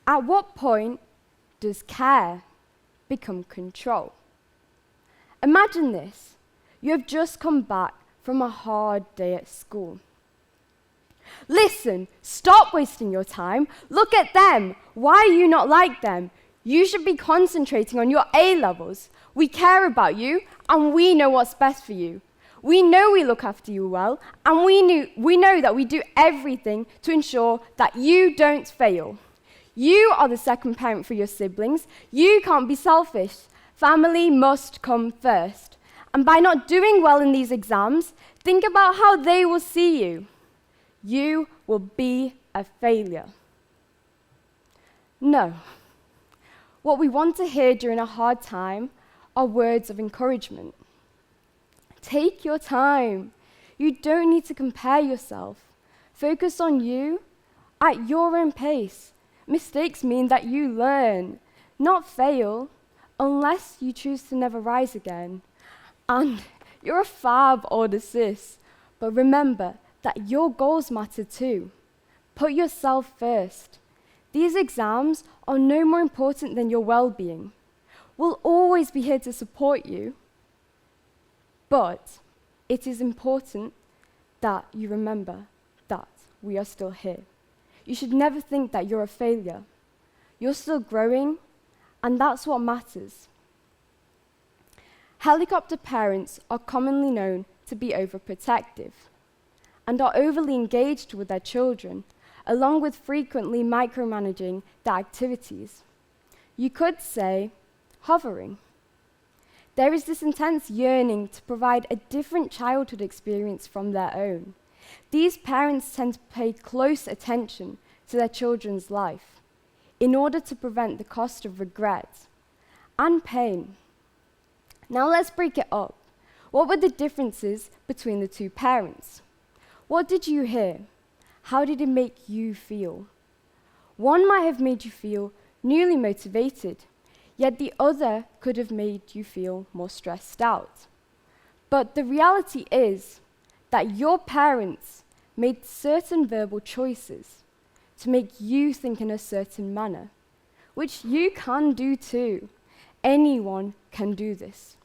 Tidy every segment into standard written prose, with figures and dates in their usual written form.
At what point does care become control? Imagine this. You have just come back from a hard day at school. Listen, stop wasting your time. Look at them. Why are you not like them? You should be concentrating on your A levels. We care about you, and we know what's best for you. We know we look after you well, and we know that we do everything to ensure that you don't fail. You are the second parent for your siblings. You can't be selfish. Family must come first. And by not doing well in these exams, think about how they will see you. You will be a failure. No. What we want to hear during a hard time are words of encouragement. Take your time. You don't need to compare yourself. Focus on you at your own pace. Mistakes mean that you learn, not fail, unless you choose to never rise again. And you're a fab older sis, but remember that your goals matter too. Put yourself first. These exams are no more important than your well-being. We'll always be here to support you, but it is important that you remember that we are still here. You should never think that you're a failure. You're still growing, and that's what matters. Helicopter parents are commonly known to be overprotective and are overly engaged with their children, along with frequently micromanaging their activities. You could say, hovering. There is this intense yearning to provide a different childhood experience from their own. These parents tend to pay close attention to their children's life in order to prevent the cost of regret and pain. Now let's break it up. What were the differences between the two parents? What did you hear? How did it make you feel? One might have made you feel newly motivated, yet the other could have made you feel more stressed out. But the reality is that your parents made certain verbal choices to make you think in a certain manner, which you can do too. Anyone can do this.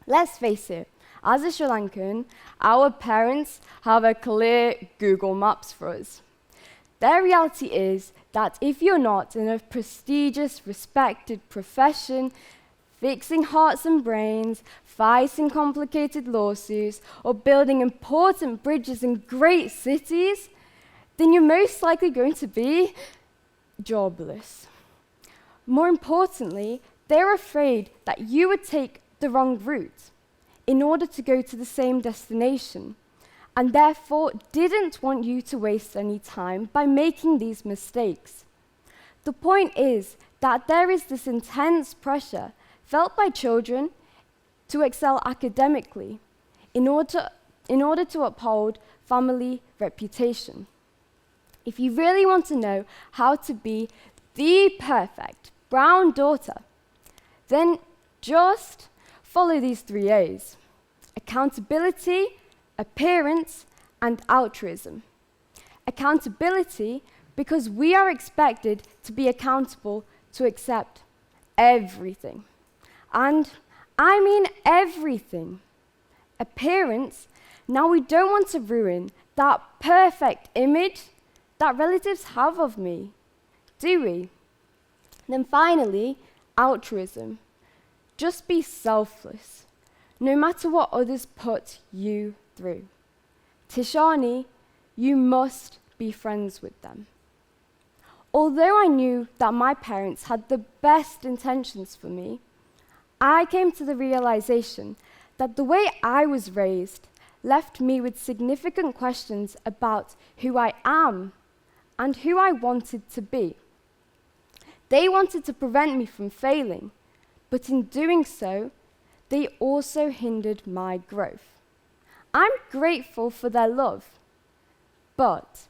Let's face it, as a Sri Lankan, our parents have a clear Google Maps for us. Their reality is that if you're not in a prestigious, respected profession, fixing hearts and brains, fighting complicated lawsuits, or building important bridges in great cities, then you're most likely going to be jobless. More importantly, they're afraid that you would take the wrong route in order to go to the same destination, and therefore didn't want you to waste any time by making these mistakes. The point is that there is this intense pressure felt by children to excel academically in order to uphold family reputation. If you really want to know how to be the perfect brown daughter, then just follow these 3 A's: accountability, appearance, and altruism. Accountability, because we are expected to be accountable to accept everything. And I mean everything. Appearance, now we don't want to ruin that perfect image that relatives have of me, do we? Then finally, altruism. Just be selfless, no matter what others put you through. Thishani, you must be friends with them. Although I knew that my parents had the best intentions for me, I came to the realization that the way I was raised left me with significant questions about who I am and who I wanted to be. They wanted to prevent me from failing, but in doing so, they also hindered my growth. I'm grateful for their love, but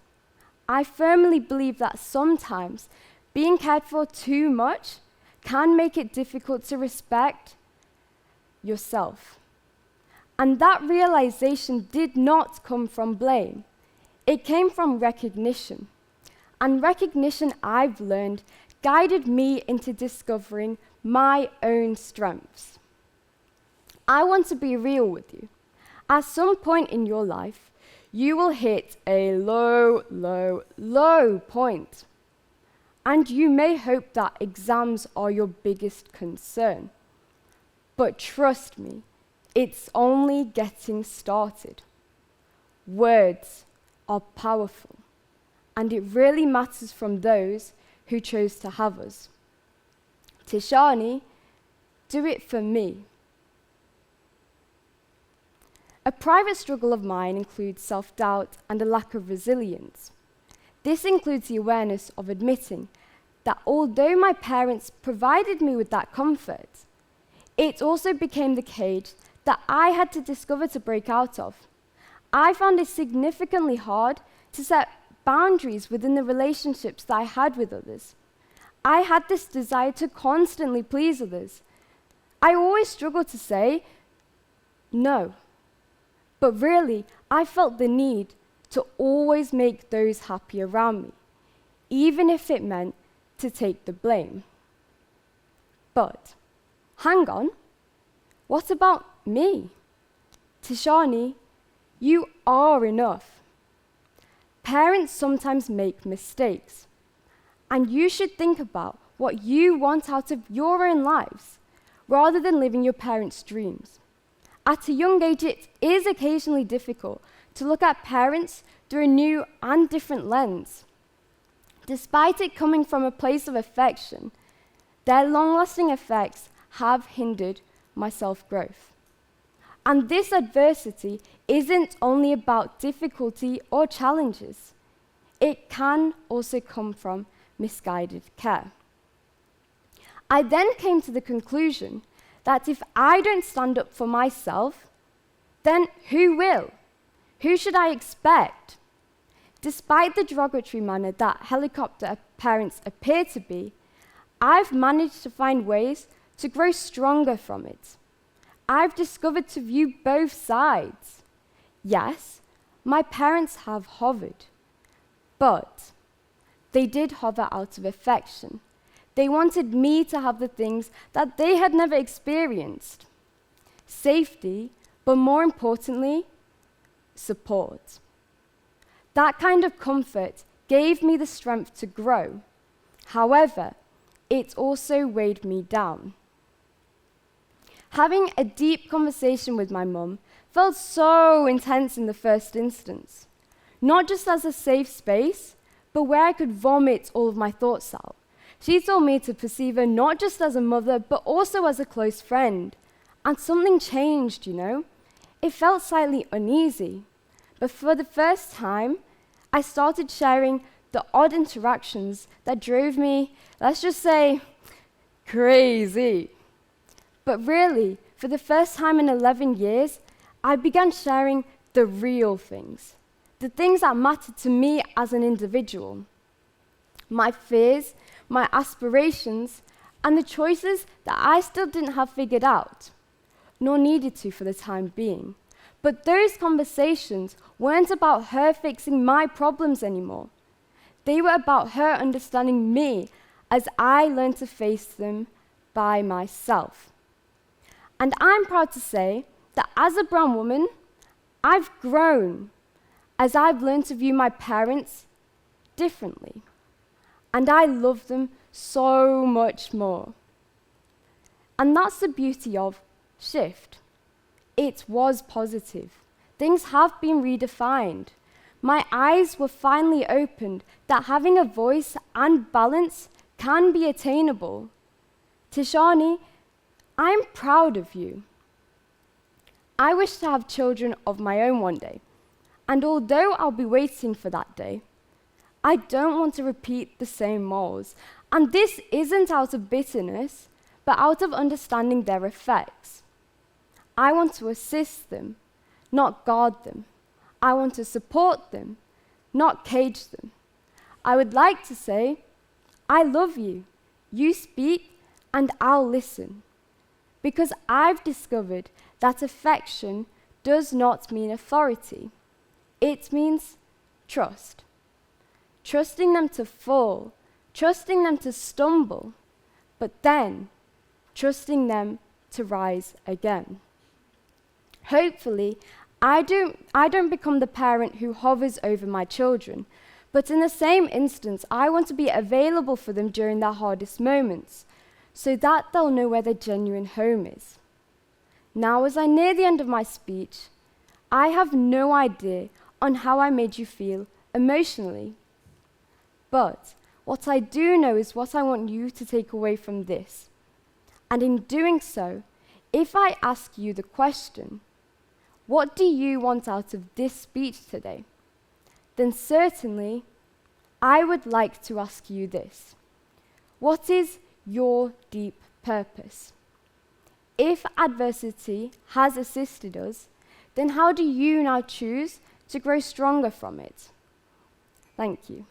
I firmly believe that sometimes being cared for too much can make it difficult to respect yourself. And that realization did not come from blame. It came from recognition. and recognition I've learned guided me into discovering my own strengths. I want to be real with you. At some point in your life, you will hit a low, low, low point. And you may hope that exams are your biggest concern. But trust me, it's only getting started. Words are powerful, and it really matters from those who chose to have us. Thishani, do it for me. A private struggle of mine includes self-doubt and a lack of resilience. This includes the awareness of admitting that although my parents provided me with that comfort, it also became the cage that I had to discover to break out of. I found it significantly hard to set boundaries within the relationships that I had with others. I had this desire to constantly please others. I always struggled to say no. But really, I felt the need to always make those happy around me, even if it meant to take the blame. But, hang on, what about me? Thishani, you are enough. Parents sometimes make mistakes, and you should think about what you want out of your own lives, rather than living your parents' dreams. At a young age, it is occasionally difficult to look at parents through a new and different lens. Despite it coming from a place of affection, their long-lasting effects have hindered my self-growth. And this adversity isn't only about difficulty or challenges. It can also come from misguided care. I then came to the conclusion that if I don't stand up for myself, then who will? Who should I expect? Despite the derogatory manner that helicopter parents appear to be, I've managed to find ways to grow stronger from it. I've discovered to view both sides. Yes, my parents have hovered, but they did hover out of affection. They wanted me to have the things that they had never experienced. Safety, but more importantly, support. That kind of comfort gave me the strength to grow. However, it also weighed me down. Having a deep conversation with my mum felt so intense in the first instance. Not just as a safe space, but where I could vomit all of my thoughts out. She told me to perceive her not just as a mother, but also as a close friend. And something changed, you know? It felt slightly uneasy. But for the first time, I started sharing the odd interactions that drove me, let's just say, crazy. But really, for the first time in 11 years, I began sharing the real things, the things that mattered to me as an individual. My fears, my aspirations, and the choices that I still didn't have figured out, nor needed to for the time being. But those conversations weren't about her fixing my problems anymore. They were about her understanding me as I learned to face them by myself. And I'm proud to say that as a brown woman, I've grown as I've learned to view my parents differently. And I love them so much more. And that's the beauty of shift. It was positive. Things have been redefined. My eyes were finally opened that having a voice and balance can be attainable. Thishani, I'm proud of you. I wish to have children of my own one day. And although I'll be waiting for that day, I don't want to repeat the same morals. And this isn't out of bitterness, but out of understanding their effects. I want to assist them, not guard them. I want to support them, not cage them. I would like to say, I love you. You speak, and I'll listen. Because I've discovered that affection does not mean authority. It means trust. trusting them to fall, trusting them to stumble, but then trusting them to rise again. Hopefully, I don't become the parent who hovers over my children, but in the same instance, I want to be available for them during their hardest moments, so that they'll know where their genuine home is. Now, as I near the end of my speech, I have no idea on how I made you feel emotionally. But what I do know is what I want you to take away from this. And in doing so, if I ask you the question, what do you want out of this speech today? Then certainly, I would like to ask you this. What is your deep purpose? If adversity has assisted us, then how do you now choose to grow stronger from it? Thank you.